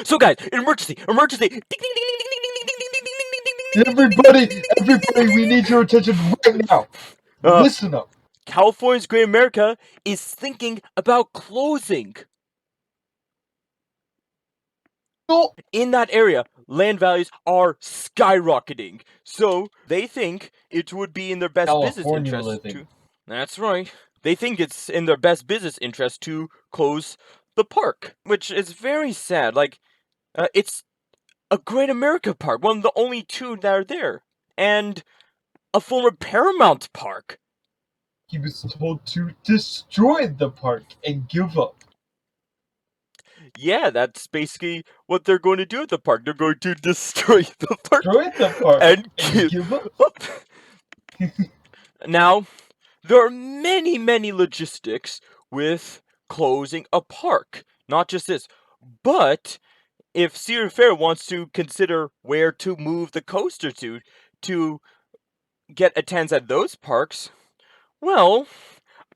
So guys, emergency, emergency! Ding, ding, ding, ding, ding, ding, ding, ding, ding, ding, ding, ding, ding, ding, ding, ding, Everybody, ding, ding, ding, ding, everybody, we need your attention right now. Uh, Listen up. California's Great America is thinking about closing. No, In that area, land values are skyrocketing. So they think it would be in their best business California interest living. to. That's right. They think it's in their best business interest to close the park, which is very sad. Like, it's a Great America Park, one of the only two that are there, and a former Paramount Park. He was told to destroy the park and give up. Yeah, that's basically what they're going to do at the park. They're going to destroy the park Destroy the park and and give give up. up. Now, there are many, many logistics with closing a park. Not just this, but if Cedar Fair wants to consider where to move the coaster to get attendance at those parks, well,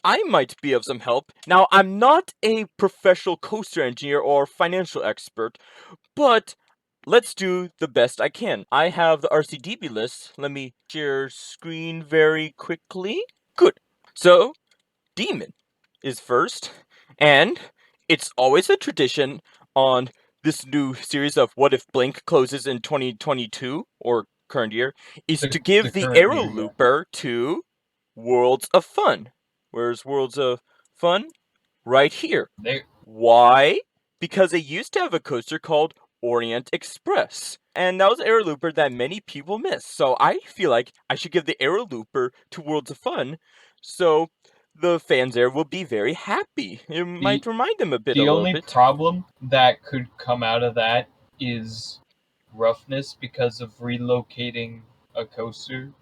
I might be of some help. Now, I'm not a professional coaster engineer or financial expert, but let's do the best I can. I have the RCDB list. Let me share screen very quickly. Good. So, Demon is first, and it's always a tradition on this new series of What If Blink closes in 2022 or current year is to The give the current Arrow year, yeah. Looper to Worlds of Fun. Where's Worlds of Fun? Right here. They Why? Because they used to have a coaster called Orient Express. And that was an Arrow Looper that many people miss. So I feel like I should give the Arrow Looper to Worlds of Fun so the fans there will be very happy. It might remind them a the little only bit. problem that could come out of that is roughness because of relocating a coaster.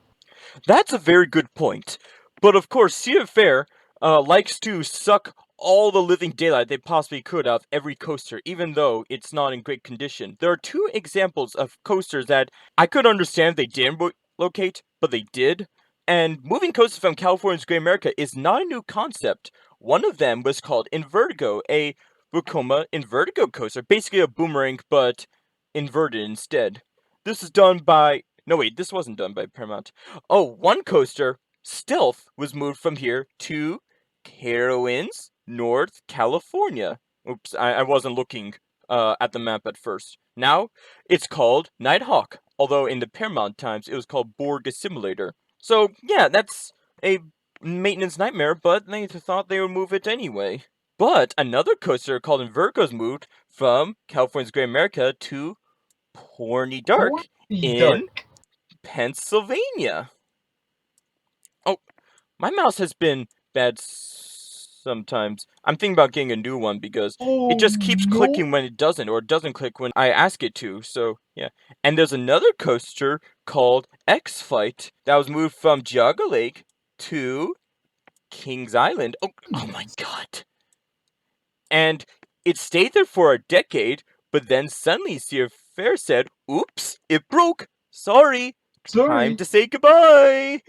That's a very good point. But of course, Cedar Fair likes to suck all the living daylight they possibly could out of every coaster, even though it's not in great condition. There are two examples of coasters that I could understand if they didn't locate, but they did. And moving coasters from California's Great America is not a new concept. One of them was called Invertigo, a Vekoma Invertigo coaster, basically a boomerang, but inverted instead. This is done by. No, wait, this wasn't done by Paramount. Oh, one coaster, Stealth, was moved from here to Carowinds, North California. Oops, I wasn't looking at the map at first. Now, it's called Nighthawk, although in the Paramount times it was called Borg Simulator. So, yeah, that's a maintenance nightmare, but they thought they would move it anyway. But another coaster called Invergo's moved from California's Great America to Horny Dark in Dark. Pennsylvania. Oh, my mouse has been bad sometimes. I'm thinking about getting a new one because it Oh just keeps no! clicking when it doesn't, or it doesn't click when I ask it to. So, yeah. And there's another coaster called X Flight that was moved from Geauga Lake to Kings Island. Oh my god. And it stayed there for a decade, but then suddenly Cedar Fair said, oops, it broke. Sorry. Time Sorry. to say goodbye.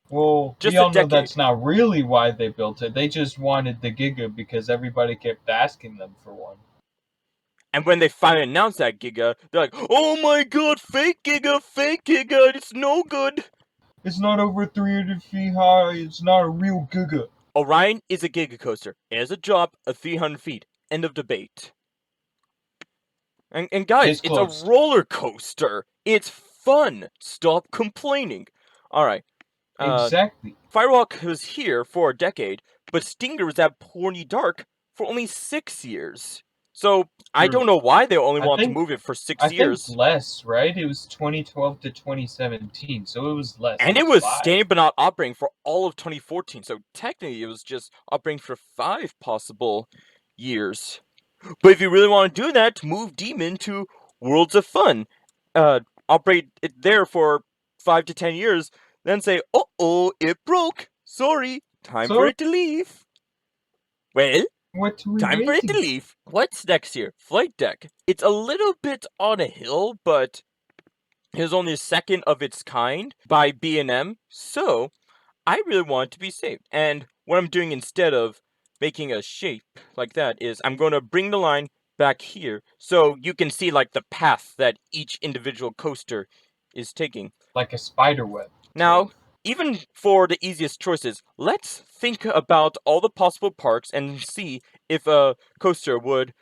Well, we Just a all know decade. that's not really why they built it. They just wanted the Giga because everybody kept asking them for one. And when they finally announced that Giga, they're like, oh my god, fake Giga, it's no good. It's not over 300 feet high. It's not a real Giga. Orion is a Giga coaster. It has a drop of 300 feet. End of debate. And guys, Case it's a closed. roller coaster. It's fun. Stop complaining. Alright. Exactly. Firewalk was here for a decade, but Stinger was at Horny Dark for only 6 years. So, I don't True. know why they only I want to think move it for I 6 think years. less, right? It was 2012 to 2017, so it was less. And It it was was 5. staying but not operating for all of 2014, so technically it was just operating for 5 possible years. But if you really want to do that, move Demon to Worlds of Fun. Operate it there for 5 to 10 years, then say, uh-oh, it broke. Sorry, time for So it to leave. Well, what are we time for it to waiting? leave. What's next here? Flight Deck. It's a little bit on a hill, but it was only a second of its kind by B&M, so I really want it to be safe. And what I'm doing instead of making a shape like that is I'm going to bring the line back here, so you can see like the path that each individual coaster is taking. Like a spider web. Now, even for the easiest choices, let's think about all the possible parks and see if a coaster would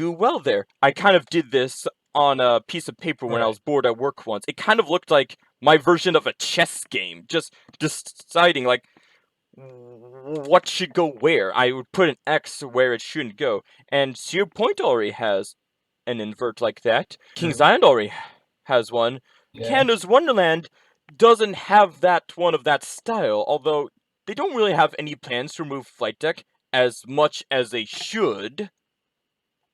do well there. I kind of did this on a piece of paper when I Right. was bored at work once. It kind of looked like my version of a chess game, just deciding like what should go where. I would put an X where it shouldn't go. And Cedar Point already has an invert like that. Kings True. Island already has one. Yeah. Canada's Wonderland doesn't have that one of that style, although they don't really have any plans to remove Flight Deck as much as they should.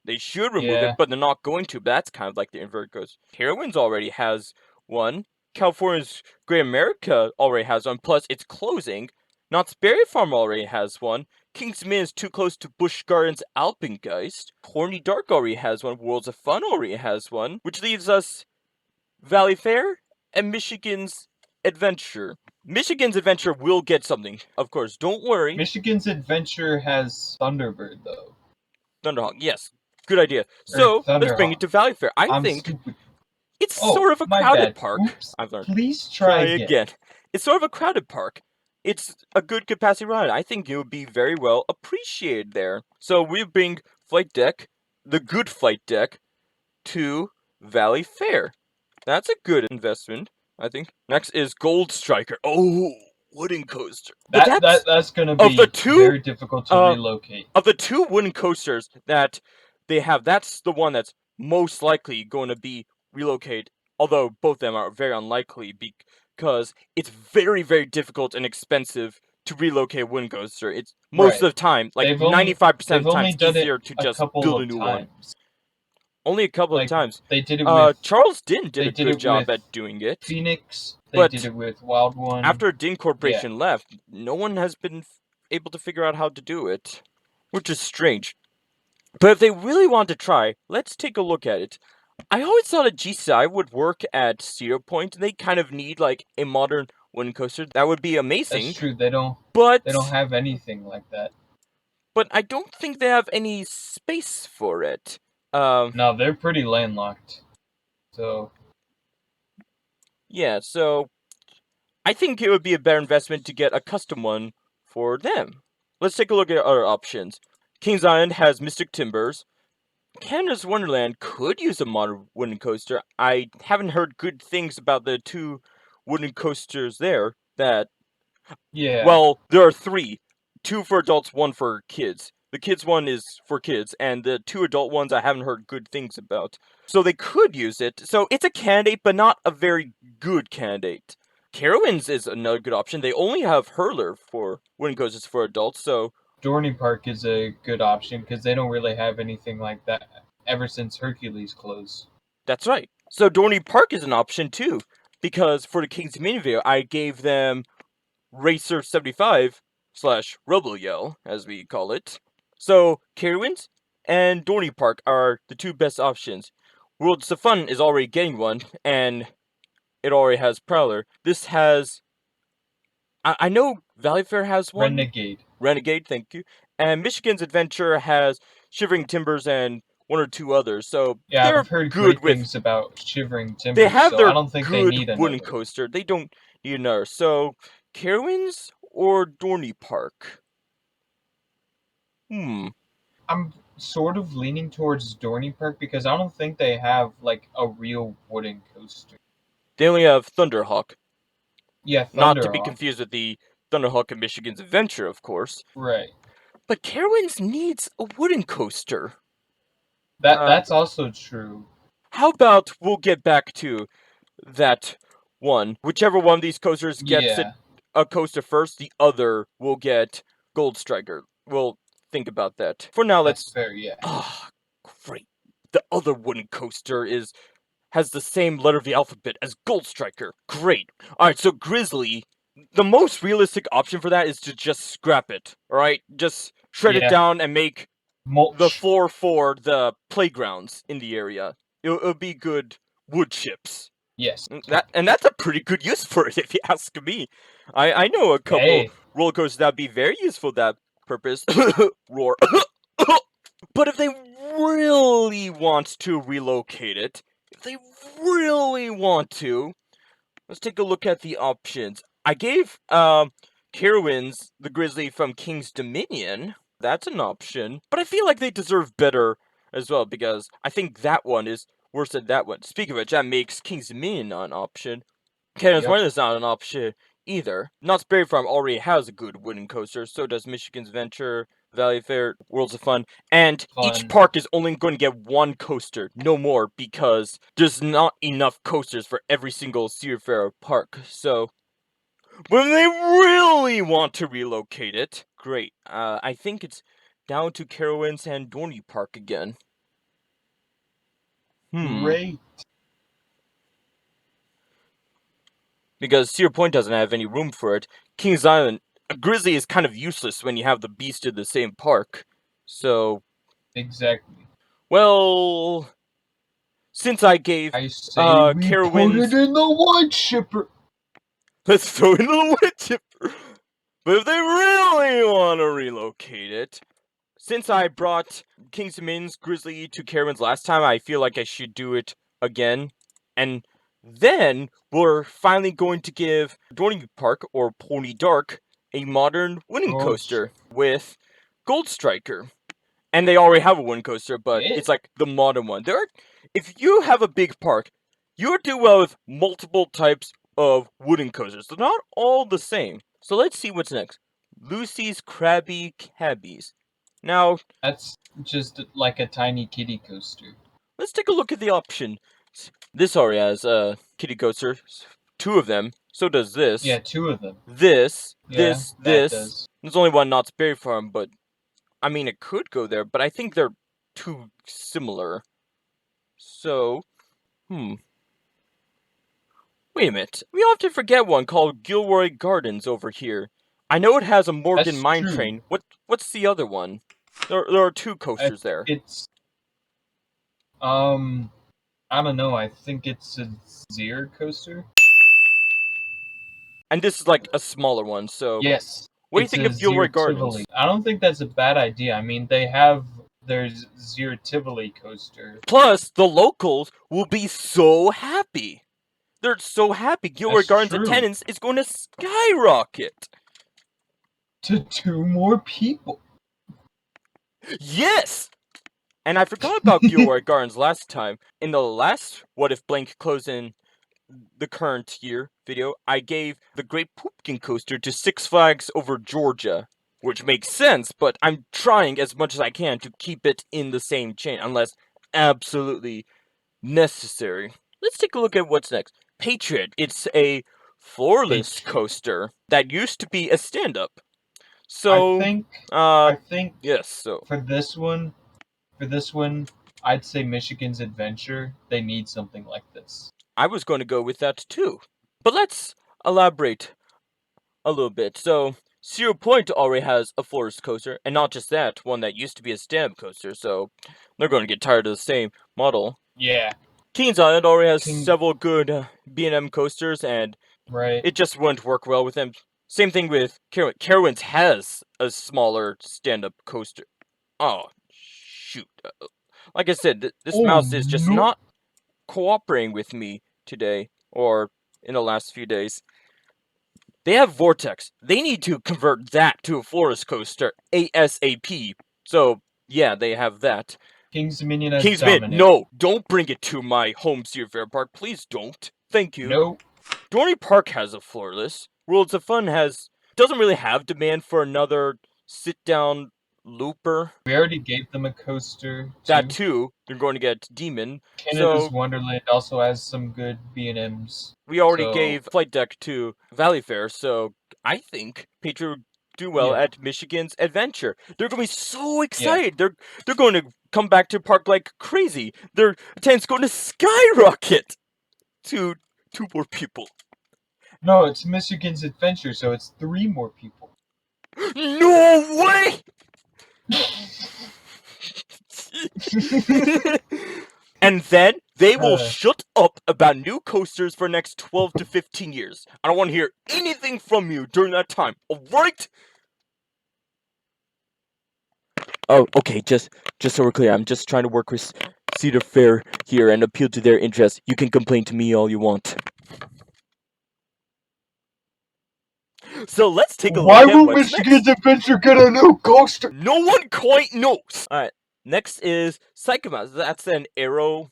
They should remove Yeah. it, but they're not going to. But that's kind of like the invert goes. Carowinds already has one. California's Great America already has one. Plus, it's closing. Knott's Berry Farm already has one. Kings Min is too close to Busch Gardens Alpengeist. Horny Dark already has one. Worlds of Fun already has one. Which leaves us Valley Fair and Michigan's Adventure. Michigan's Adventure will get something, of course. Don't worry. Michigan's Adventure has Thunderbird though. Thunderhawk, yes. Good idea. So, let's bring it to Valley Fair. I'm think stupid. it's Oh, sort of a my crowded bad. park. Oops. I've learned. Please try again. It's sort of a crowded park. It's a good capacity ride. I think it would be very well appreciated there. So we bring Flight Deck, the good Flight Deck, to Valley Fair. That's a good investment, I think. Next is Gold Striker. Oh, wooden coaster. But That's gonna be very difficult to relocate. Of the two wooden coasters that they have, that's the one that's most likely going to be relocated. Although both of them are very unlikely because it's very, very difficult and expensive to relocate a wooden coaster. It's most of the time, like 95% of the time, it's easier to just build a new one. Only a couple of times. They did it with Charles did a good job at doing it. Phoenix. They did it with Wild One. After Din Corporation left, no one has been able to figure out how to do it, which is strange. But if they really want to try, let's take a look at it. I always thought a GCI would work at Cedar Point. They kind of need like a modern wooden coaster. That would be amazing. That's true. They don't have anything like that. But I don't think they have any space for it. No, they're pretty landlocked. So yeah, so I think it would be a better investment to get a custom one for them. Let's take a look at other options. Kings Island has Mystic Timbers. Canada's Wonderland could use a modern wooden coaster. I haven't heard good things about the two wooden coasters there. Well, there are three. 2 for adults, 1 for kids. The kids one is for kids, and the 2 adult ones I haven't heard good things about. So they could use it. So it's a candidate, but not a very good candidate. Carowinds is another good option. They only have Hurler for wooden coasters for adults, so Dorney Park is a good option because they don't really have anything like that ever since Hercules closed. That's right. So Dorney Park is an option too, because for the Kings mini video, I gave them Racer 75 / Robo Yell, as we call it. So Carowinds and Dorney Park are the two best options. Worlds of Fun is already getting one, and it already has Prowler. This has... I know Valley Fair has one. Renegade, thank you. And Michigan's Adventure has Shivering Timbers and 1 or 2 others. So yeah, they're I've heard good great things about Shivering Timbers. They have their I don't think good they need wooden coaster. They don't need another. So Carowinds or Dorney Park? I'm sort of leaning towards Dorney Park because I don't think they have like a real wooden coaster. They only have Thunderhawk. Yeah, Thunderhawk. Not to be confused with the Thunderhawk and Michigan's Adventure, of course. Right. But Carowinds needs a wooden coaster. That's also true. How about we'll get back to that one. Whichever one of these coasters gets a coaster first, the other will get Gold Striker. We'll think about that. For now, let's... That's fair, yeah. Ah, great. The other wooden coaster has the same letter of the alphabet as Gold Striker. Great. Alright, so Grizzly, the most realistic option for that is to just scrap it. Alright? Just shred it down and make the floor for the playgrounds in the area. It'll be good wood chips. Yes. And that's a pretty good use for it, if you ask me. I know a couple roller coasters that'd be very useful for that purpose. Roar. But if they really want to relocate it, if they really want to, let's take a look at the options. I gave Carowinds the grizzly from King's Dominion. That's an option, but I feel like they deserve better as well because I think that one is worse than that one. Speaking of which, that makes King's Dominion not an option. Canada's Yep. is not an option either. Knott's Berry Farm already has a good wooden coaster, so does Michigan's Venture, Valley Fair, Worlds of Fun, and each Fun. park is only going to get one coaster, no more, because there's not enough coasters for every single Cedar Fair park. So, when they really want to relocate it, great. I think it's down to Carowinds and Dorney Park again. Great. Because Cedar Point doesn't have any room for it. Kings Island, a grizzly is kind of useless when you have the beast in the same park. So, Exactly. well, since I gave I say we Carowinds, put it in the wood chipper. let's throw it in the wood chipper. But if they really want to relocate it, since I brought Kings Dominion's grizzly to Carowinds last time, I feel like I should do it again. And then we're finally going to give Dorney Park, or Pony Dark, a modern wooden coaster with Gold Striker. And they already have a wooden coaster, but it's like the modern one. If you have a big park, you would do well with multiple types of wooden coasters. They're not all the same. So let's see what's next. Lucy's Krabby Cabbies. Now, that's just like a tiny kiddie coaster. Let's take a look at the option. This already has kiddie coasters, 2 of them. So does this. Yeah, 2 of them. This. Does. There's only one Knott's Berry Farm, but I mean it could go there, but I think they're too similar. So, wait a minute. We often forget one called Gilroy Gardens over here. I know it has a Morgan Mine Train. What's the other one? There are 2 coasters there. It's I don't know. I think it's a Zero coaster. And this is like a smaller one, so yes. What do you think of Gilroy Gardens? Tivoli. I don't think that's a bad idea. I mean, they have their Zero Tivoli coaster. Plus, the locals will be so happy. They're so happy. Gilroy Gardens attendance is going to skyrocket. To 2 more people. Yes! And I forgot about Gilroy Gardens last time. In the last What If Blank Close in the current year video, I gave the Great Pumpkin Coaster to Six Flags over Georgia. Which makes sense, but I'm trying as much as I can to keep it in the same chain, unless absolutely necessary. Let's take a look at what's next. Patriot. It's a floorless coaster that used to be a stand-up. So, I think yes, so for this one, I'd say Michigan's Adventure. They need something like this. I was going to go with that too. But let's elaborate a little bit. So, Zero Point already has a floorless coaster, and not just that, one that used to be a stand-up coaster, so they're going to get tired of the same model. Yeah. Kings Island already has several good B&M coasters, and it just wouldn't work well with them. Same thing with Carowinds. Carowinds has a smaller stand-up coaster. Oh, shoot. Like I said, this mouse is just not cooperating with me today, or in the last few days. They have Vortex. They need to convert that to a floorless coaster ASAP. So, yeah, they have that. Kings Dominion has Dominion, no, don't bring it to my home Cedar Fair Park. Please don't. Thank you. No. Dorney Park has a floorless. Worlds of Fun doesn't really have demand for another sit-down looper. We already gave them a coaster. That too. They're going to get Demon. Canada's Wonderland also has some good B&Ms. We already gave Flight Deck to Valley Fair, so I think Patriot would do well at Michigan's Adventure. They're going to be so excited. Yeah. They're going to come back to park like crazy. Their attendance going to skyrocket to 2 more people. No, it's Michigan's Adventure, so it's 3 more people. No way! And then they will shut up about new coasters for the next 12 to 15 years. I don't want to hear anything from you during that time, alright? Oh, okay, just so we're clear, I'm just trying to work with Cedar Fair here and appeal to their interests. You can complain to me all you want. So let's take a Why look at will what's Michigan's next. Adventure get a new coaster? No one quite knows. Alright, next is Psycho Mouse. That's an Arrow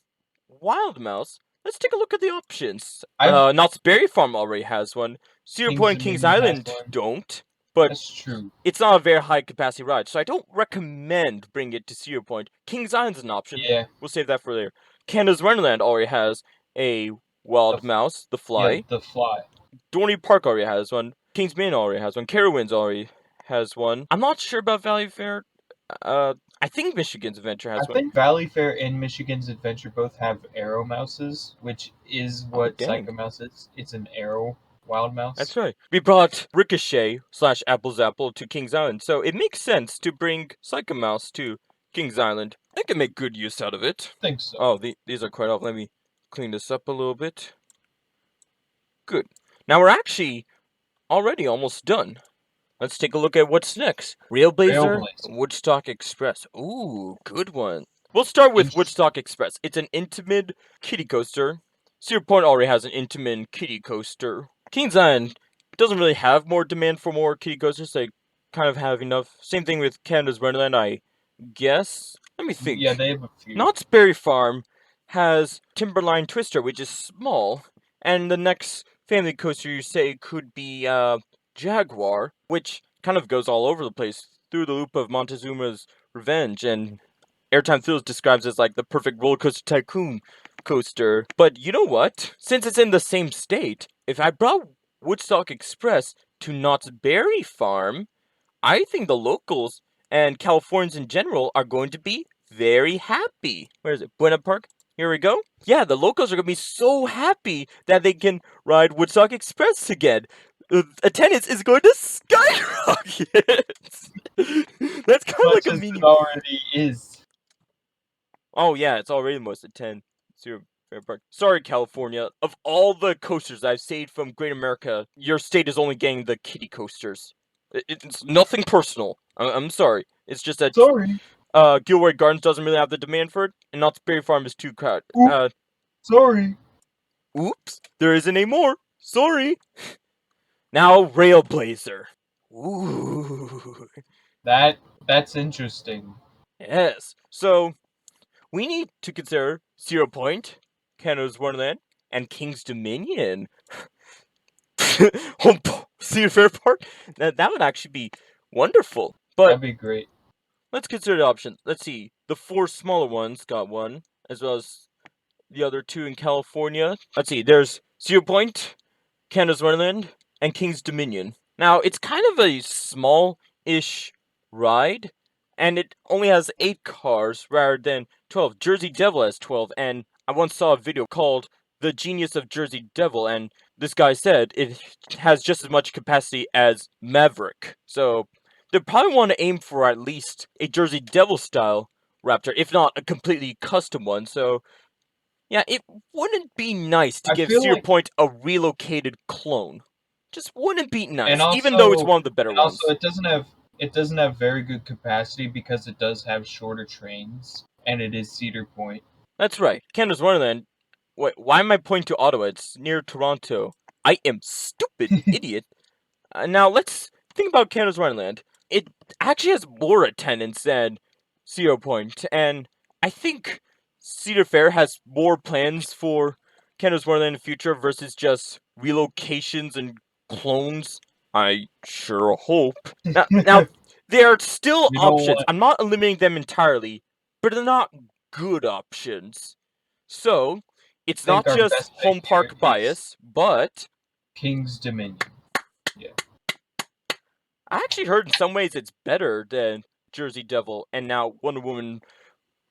Wild Mouse. Let's take a look at the options. Knott's Berry Farm already has one. Cedar Point and Kings Dominion has Island one. don't. But That's true. it's not a very high capacity ride, so I don't recommend bringing it to Cedar Point. Kings Island's an option. Yeah. We'll save that for later. Canada's Wonderland already has a Wild Mouse, the Fly. Yeah, the Fly. Dorney Park already has one. Kings Min already has one. Carowinds already has one. I'm not sure about Valley Fair. I think Michigan's Adventure has I one. think Valley Fair and Michigan's Adventure both have arrow mouses, which is what dang. Psycho Mouse is. It's an arrow wild mouse. That's right. We brought Ricochet / Apple's Apple to Kings Island, so it makes sense to bring Psycho Mouse to Kings Island. I can make good use out of it. I think so. Oh, these are quite off. Let me clean this up a little bit. Good. Now we're actually already almost done. Let's take a look at what's next. Railblazer, Woodstock Express. Ooh, good one. We'll start with Woodstock Express. It's an Intamin kiddie coaster. Cedar Point already has an Intamin kiddie coaster. Kings Island doesn't really have more demand for more kiddie coasters. They kind of have enough. Same thing with Canada's Wonderland, I guess. Let me think. Yeah, they have a few. Knott's Berry Farm has Timberline Twister, which is small. And the next family coaster you say could be Jaguar, which kind of goes all over the place through the loop of Montezuma's Revenge, and Airtime Thrills describes it as like the perfect roller coaster tycoon coaster. But you know what? Since it's in the same state, if I brought Woodstock Express to Knott's Berry Farm, I think the locals and Californians in general are going to be very happy. Where is it? Buena Park? Here we go. Yeah, the locals are going to be so happy that they can ride Woodstock Express again. Attendance is going to skyrocket. That's kind of like a mini. It already is. Oh yeah, it's already almost at 10. Fair Park. Sorry, California. Of all the coasters I've saved from Great America, your state is only getting the kiddie coasters. It's nothing personal. I'm sorry. It's just that Sorry. Gilroy Gardens doesn't really have the demand for it, and Knott's Berry Farm is too crowded. Sorry. Oops, there isn't any more. Sorry. Now Railblazer. Ooh. That's interesting. Yes. So we need to consider 0 Point, Canada's Wonderland, and King's Dominion. Cedar Fair Park. That would actually be wonderful. But that'd be great. Let's consider the options. Let's see. The 4 smaller ones got one, as well as the other 2 in California. Let's see. There's 0 Point, Canada's Wonderland, and King's Dominion. Now, it's kind of a small-ish ride, and it only has 8 cars rather than 12. Jersey Devil has 12, and I once saw a video called The Genius of Jersey Devil, and this guy said it has just as much capacity as Maverick. So they probably want to aim for at least a Jersey Devil style Raptor, if not a completely custom one. So yeah, it wouldn't be nice to give 0 Point a relocated clone. Just wouldn't be nice, also, even though it's one of the better ones. Also, it doesn't have very good capacity because it does have shorter trains, and it is Cedar Point. That's right. Canada's Wonderland. Wait, why am I pointing to Ottawa? It's near Toronto. I am stupid, idiot. Now let's think about Canada's Wonderland. It actually has more attendance than 0 Point, and I think Cedar Fair has more plans for Canada's Wonderland in the future versus just relocations and clones. I sure hope. Now there are still options. I'm not eliminating them entirely, but they're not good options. So it's not just home park bias, but King's Dominion. Yeah. I actually heard in some ways it's better than Jersey Devil, and now Wonder Woman.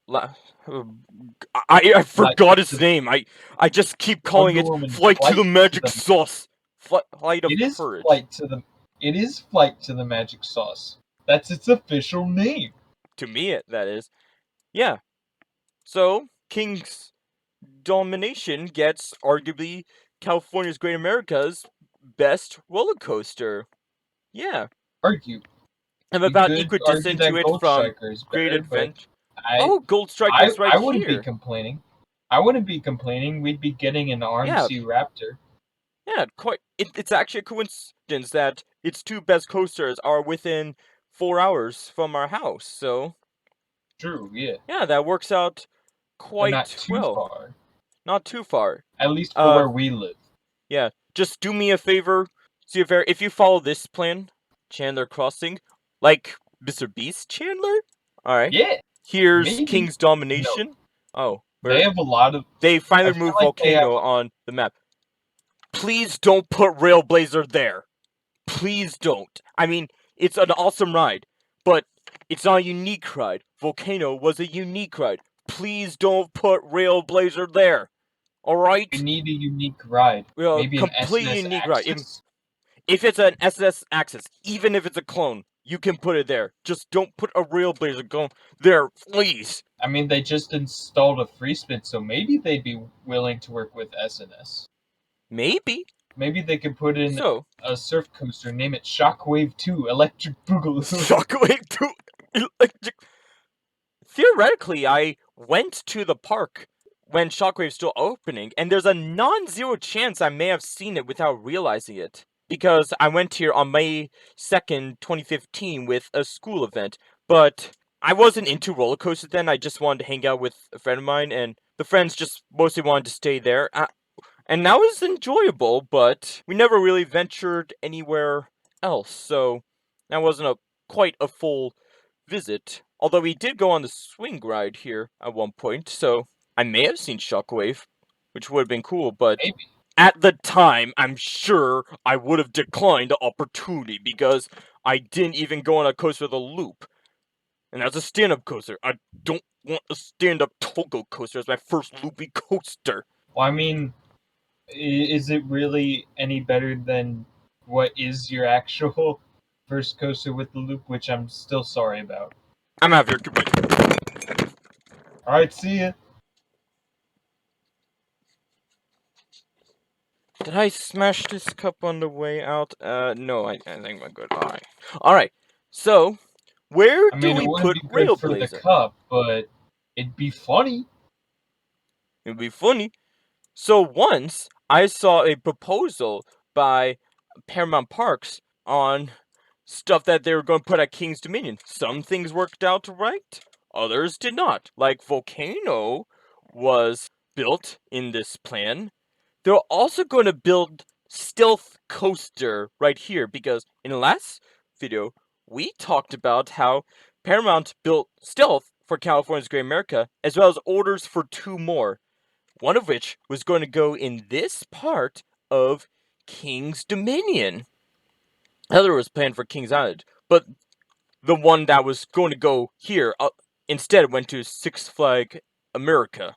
I forgot his name. I just keep calling it Flight to the Magic Sauce. Flight of Courage. It is Flight to the Magic Sauce. That's its official name. To me, that is. Yeah. So King's Domination gets arguably California's Great America's best roller coaster. Yeah. Argue. I'm about equidistant to it from Great Adventure. Oh, Gold Strike I was right I wouldn't be here. complaining. I wouldn't be complaining. We'd be getting an Yeah, RMC Raptor. yeah, quite. It's actually a coincidence that its two best coasters are within 4 hours from our house. So True, yeah. yeah, that works out They're not quite too well. far, Not too far. at least for Uh, where we live. yeah. Just do me a favor, see if you follow this plan, Chandler Crossing, like Mr. Beast Chandler. All right. Yeah, Here's maybe. King's No, Domination. Oh, they where have a lot of. they finally I feel removed like they have. Volcano on the map. Please don't put Railblazer there. Please don't. I mean, it's an awesome ride, but it's not a unique ride. Volcano was a unique ride. Please don't put Railblazer there. We Alright? need a unique ride. Well, Maybe an completely SNS unique ride. Axis. If it's an SS Axis, even if it's a clone, you can put it there. Just don't put a Railblazer going there, please. I mean, they just installed a free spin, so maybe they'd be willing to work with SNS. Maybe. Maybe they could put in So, a surf coaster, name it Shockwave 2 Electric Boogaloo. Shockwave to electric. Theoretically, I went to the park when Shockwave's still opening, and there's a non-zero chance I may have seen it without realizing it. Because I went here on May 2nd, 2015 with a school event, but I wasn't into roller coasters then, I just wanted to hang out with a friend of mine, and the friends just mostly wanted to stay there. And that was enjoyable, but we never really ventured anywhere else, so that wasn't quite a full visit. Although we did go on the swing ride here at one point, so I may have seen Shockwave, which would have been cool, but Maybe. at the time, I'm sure I would have declined the opportunity because I didn't even go on a coaster with a loop. And that's a stand-up coaster. I don't want a stand-up Togo coaster as my first loopy coaster. Well, I mean, is it really any better than what is your actual first coaster with the loop, which I'm still sorry about? I'm out of here. Goodbye. Alright, see ya. Did I smash this cup on the way out? No, I think I'm good. Alright. Alright, so, where I do mean, it we wouldn't put be good for the Railblazer? cup, but it'd be funny. It'd be funny. So once, I saw a proposal by Paramount Parks on stuff that they were going to put at King's Dominion. Some things worked out right, others did not. Like Volcano was built in this plan. They're also going to build Stealth Coaster right here because in the last video, we talked about how Paramount built Stealth for California's Great America, as well as orders for two more. One of which was going to go in this part of King's Dominion. The other was planned for King's Island, but the one that was going to go here instead went to Six Flags America.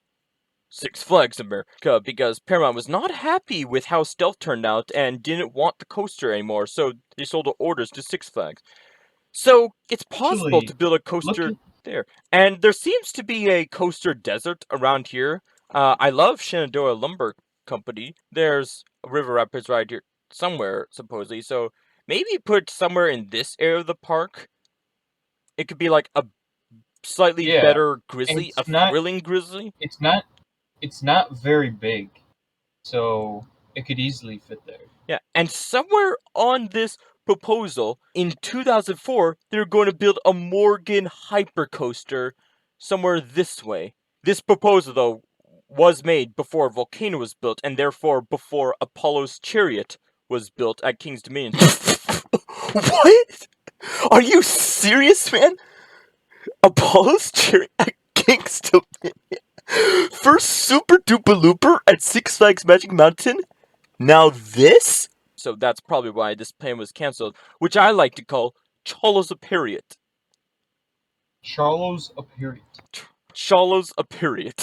Six Flags America, because Paramount was not happy with how Stealth turned out and didn't want the coaster anymore, so they sold the orders to Six Flags. So it's possible to Actually, build a look coaster at there. And there seems to be a coaster desert around here. I love Shenandoah Lumber Company. There's a River Rapids right here somewhere, supposedly. So maybe put somewhere in this area of the park. It could be like a slightly yeah, better grizzly, a it's not thrilling grizzly. it's not it's not very big, so it could easily fit there. Yeah, and somewhere on this proposal in 2004, they're going to build a Morgan hypercoaster somewhere this way. This proposal, though, was made before Volcano was built, and therefore before Apollo's Chariot was built at King's Dominion. What? Are you serious, man? Apollo's Chariot at King's Dominion? First Super Duper Looper at Six Flags Magic Mountain? Now this? So that's probably why this plan was cancelled, which I like to call Cholos a period. Charlo's a period. Cholos a period.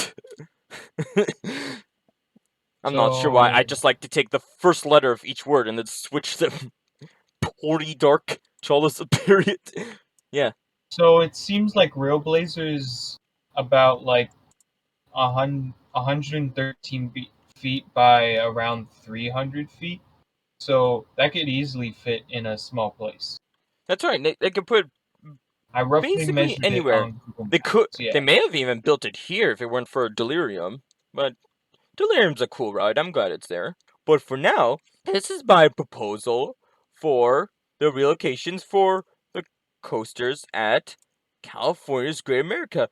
I'm not sure why, I So just like to take the first letter of each word and then switch them. Porty dark Cholos a period. Yeah. so it seems like Railblazer is about like 113 feet by around 300 feet. So that could easily fit in a small place. That's right. They could put I roughly Basically measured it anywhere. on Google They could. Maps. Yeah. They may have even built it here if it weren't for Delirium. But Delirium's a cool ride. I'm glad it's there. But for now, this is my proposal for the relocations for the coasters at California's Great America.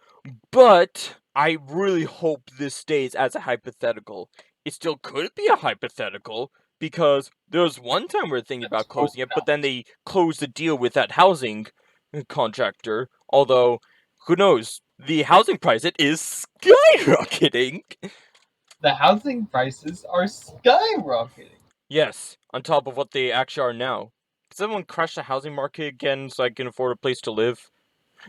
But I really hope this stays as a hypothetical. It still could be a hypothetical because there was one time we were thinking Let's about hope closing it, but not. then they closed the deal with that housing contractor. Although, who knows? The housing price it is skyrocketing. The housing prices are skyrocketing. Yes, on top of what they actually are now. Does someone crash the housing market again so I can afford a place to live?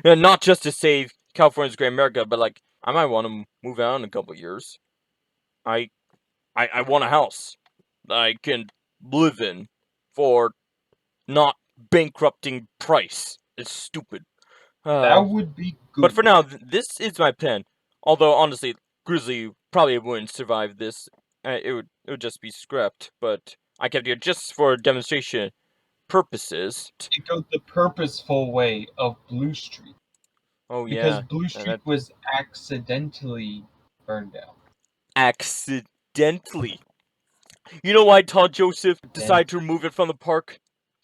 And not just to save California's Great America, but like I might want to move out in a couple years. I I want a house that I can live in for not bankrupting price. It's stupid. That would be But good. for now, this is my plan. Although honestly, Grizzly probably wouldn't survive this. It would just be scrapped. But I kept it just for demonstration purposes. It goes the purposeful way of Blue Street. Oh Because yeah, Blue Street that was accidentally burned down. accidentally. You know why Todd Joseph Then decided to remove it from the park?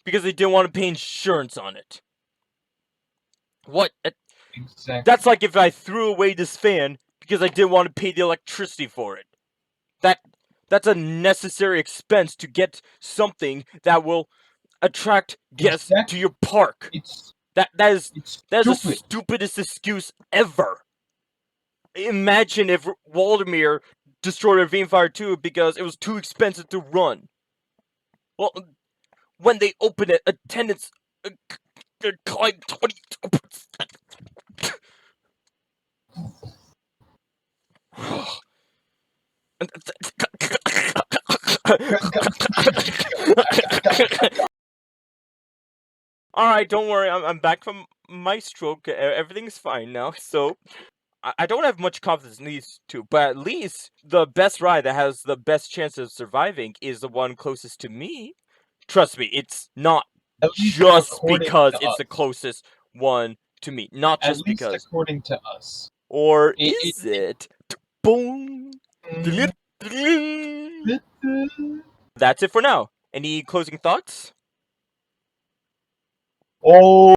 Because they didn't want to pay insurance on it. What? exactly. That's like if I threw away this fan because I didn't want to pay the electricity for it. That's a necessary expense to get something that will attract guests to your park. It's That is the stupid. stupidest excuse ever. Imagine if Waldemir destroyed Ravine Fire 2 because it was too expensive to run. Well, when they open it, attendance climbed 22%. Alright, don't worry, I'm back from my stroke. Everything's fine now, so I don't have much confidence in these two, but at least the best ride that has the best chance of surviving is the one closest to me. Trust me, it's not At least just according because to it's the us. closest one to me. Not At just least because. according to us. Or It, is it? Boom! it, it, That's it for now. Any closing thoughts? oh.